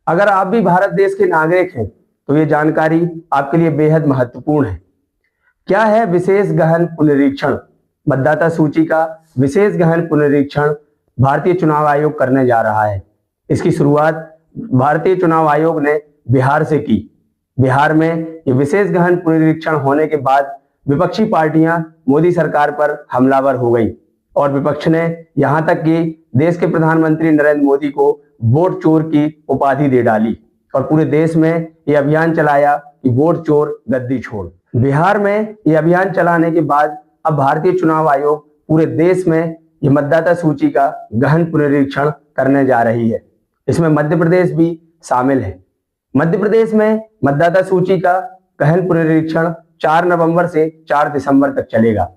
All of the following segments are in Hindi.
अगर आप भी भारत देश के नागरिक हैं तो ये जानकारी आपके लिए बेहद महत्वपूर्ण है। क्या है विशेष गहन पुनरीक्षण? मतदाता सूची का विशेष गहन पुनरीक्षण भारतीय चुनाव आयोग करने जा रहा है। इसकी शुरुआत भारतीय चुनाव आयोग ने बिहार से की। बिहार में ये विशेष गहन पुनरीक्षण होने के बाद विपक्षी पार्टियां मोदी सरकार पर हमलावर हो गई और विपक्ष ने यहां तक कि देश के प्रधानमंत्री नरेंद्र मोदी को वोट चोर की उपाधि दे डाली और पूरे देश में ये अभियान चलाया कि वोट चोर गद्दी छोड़। बिहार में ये अभियान चलाने के बाद अब भारतीय चुनाव आयोग पूरे देश में ये मतदाता सूची का गहन पुनरीक्षण करने जा रही है। इसमें मध्य प्रदेश भी शामिल है। मध्य प्रदेश में मतदाता सूची का गहन पुनरीक्षण 4 नवंबर से 4 दिसंबर तक चलेगा।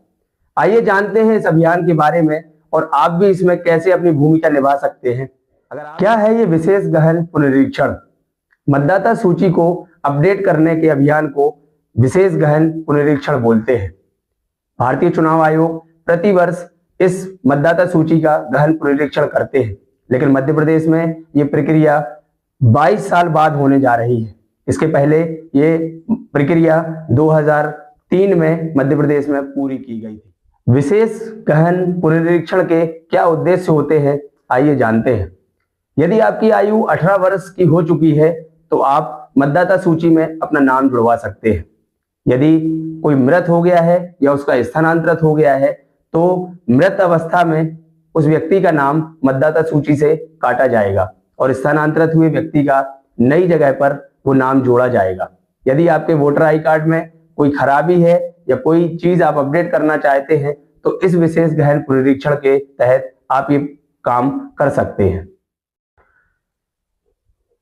आइए जानते हैं इस अभियान के बारे में और आप भी इसमें कैसे अपनी भूमिका निभा सकते हैं। क्या है ये विशेष गहन पुनरीक्षण? मतदाता सूची को अपडेट करने के अभियान को विशेष गहन पुनरीक्षण बोलते हैं। भारतीय चुनाव आयोग प्रतिवर्ष इस मतदाता सूची का गहन पुनरीक्षण करते हैं, लेकिन मध्य प्रदेश में ये प्रक्रिया 22 साल बाद होने जा रही है। इसके पहले ये प्रक्रिया 2003 में मध्य प्रदेश में पूरी की गई थी। विशेष गहन पुनरीक्षण के क्या उद्देश्य होते हैं, आइए जानते हैं। यदि आपकी आयु 18 वर्ष की हो चुकी है तो आप मतदाता सूची में अपना नाम जुड़वा सकते हैं। यदि कोई मृत हो गया है या उसका स्थानांतरित हो गया है तो मृत अवस्था में उस व्यक्ति का नाम मतदाता सूची से काटा जाएगा और स्थानांतरित हुए व्यक्ति का नई जगह पर वो नाम जोड़ा जाएगा। यदि आपके वोटर आई कार्ड में कोई खराबी है या कोई चीज आप अपडेट करना चाहते हैं तो इस विशेष गहन पुनरीक्षण के तहत आप ये काम कर सकते हैं।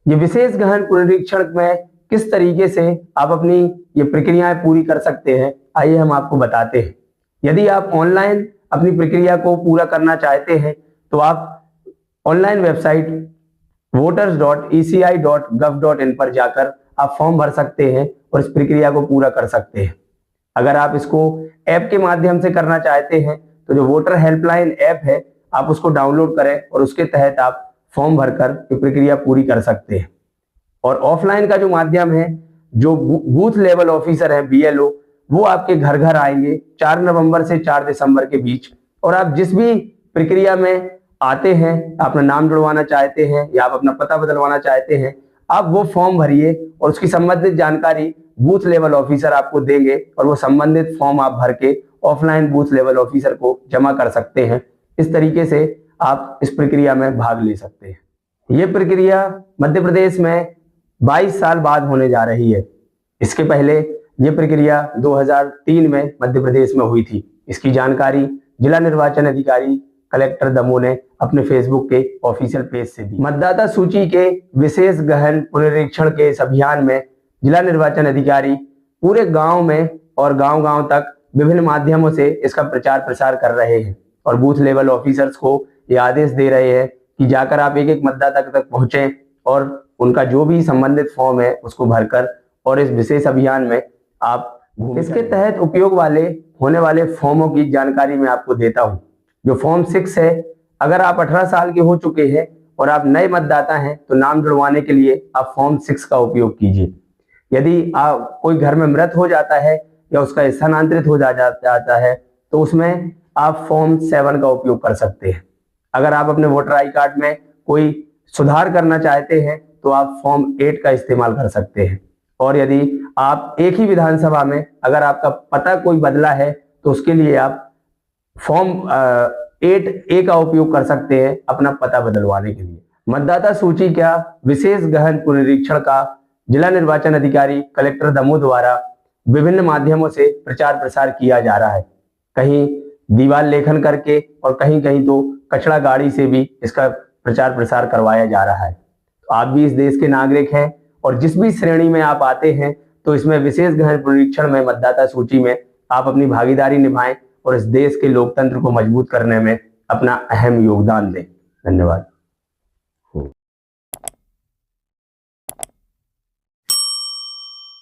ये विशेष गहन पुनरीक्षण में किस तरीके से आप अपनी ये प्रक्रियाएं पूरी कर सकते हैं, आइए हम आपको बताते हैं। यदि आप ऑनलाइन अपनी प्रक्रिया को पूरा करना चाहते हैं तो आप ऑनलाइन वेबसाइट voters.eci.gov.in पर जाकर आप फॉर्म भर सकते हैं और इस प्रक्रिया को पूरा कर सकते हैं। अगर आप इसको ऐप के माध्यम से करना चाहते हैं तो जो वोटर हेल्पलाइन ऐप है आप उसको डाउनलोड करें और उसके तहत आप फॉर्म भरकर ये प्रक्रिया पूरी कर सकते हैं। और ऑफलाइन का जो माध्यम है, जो बूथ लेवल ऑफिसर है BLO, वो आपके घर घर आएंगे 4 नवंबर से 4 दिसंबर के बीच और आप जिस भी प्रक्रिया में आते हैं, अपना नाम जुड़वाना चाहते हैं या आप अपना पता बदलवाना चाहते हैं, आप वो फॉर्म भरिए और उसकी संबंधित जानकारी बूथ लेवल ऑफिसर आपको देंगे और वो संबंधित फॉर्म आप भर के ऑफलाइन बूथ लेवल ऑफिसर को जमा कर सकते हैं। इस तरीके से आप इस प्रक्रिया में भाग ले सकते हैं। ये प्रक्रिया मध्य प्रदेश में 22 साल बाद होने जा रही है। इसके पहले ये प्रक्रिया 2003 में मध्य प्रदेश में हुई थी। इसकी जानकारी जिला निर्वाचन अधिकारी कलेक्टर दमोह ने अपने फेसबुक के ऑफिशियल पेज से दी। मतदाता सूची के विशेष गहन पुनरीक्षण के इस अभियान में जिला निर्वाचन अधिकारी पूरे गांव में और गांव-गांव तक विभिन्न माध्यमों से इसका प्रचार प्रसार कर रहे हैं और बूथ लेवल ऑफिसर्स को ये आदेश दे रहे हैं कि जाकर आप एक एक मतदाता तक पहुंचें और उनका जो भी संबंधित फॉर्म है उसको भरकर और इस विशेष अभियान में आप इसके तहत उपयोग वाले होने वाले फॉर्मों की जानकारी मैं आपको देता हूं। जो फॉर्म 6 है, अगर आप 18 साल के हो चुके हैं और आप नए मतदाता हैं तो नाम जुड़वाने के लिए आप फॉर्म 6 का उपयोग कीजिए। यदि कोई घर में मृत हो जाता है या उसका स्थानांतरित हो जाता है तो उसमें आप फॉर्म 7 का उपयोग कर सकते हैं। अगर आप अपने वोटर आई कार्ड में कोई सुधार करना चाहते हैं तो आप फॉर्म 8 का इस्तेमाल कर सकते हैं। और यदि आप एक ही विधानसभा में अगर आपका पता कोई बदला है तो उसके लिए आप फॉर्म 8A का उपयोग कर सकते हैं अपना पता बदलवाने के लिए। मतदाता सूची का विशेष गहन पुनरीक्षण का जिला निर्वाचन अधिकारी कलेक्टर दमोह द्वारा विभिन्न माध्यमों से प्रचार प्रसार किया जा रहा है। कहीं दीवार लेखन करके और कहीं कहीं तो कचरा गाड़ी से भी इसका प्रचार प्रसार करवाया जा रहा है। तो आप भी इस देश के नागरिक हैं और जिस भी श्रेणी में आप आते हैं तो इसमें विशेष गहन पुनरीक्षण में मतदाता सूची में आप अपनी भागीदारी निभाएं और इस देश के लोकतंत्र को मजबूत करने में अपना अहम योगदान दें। धन्यवाद।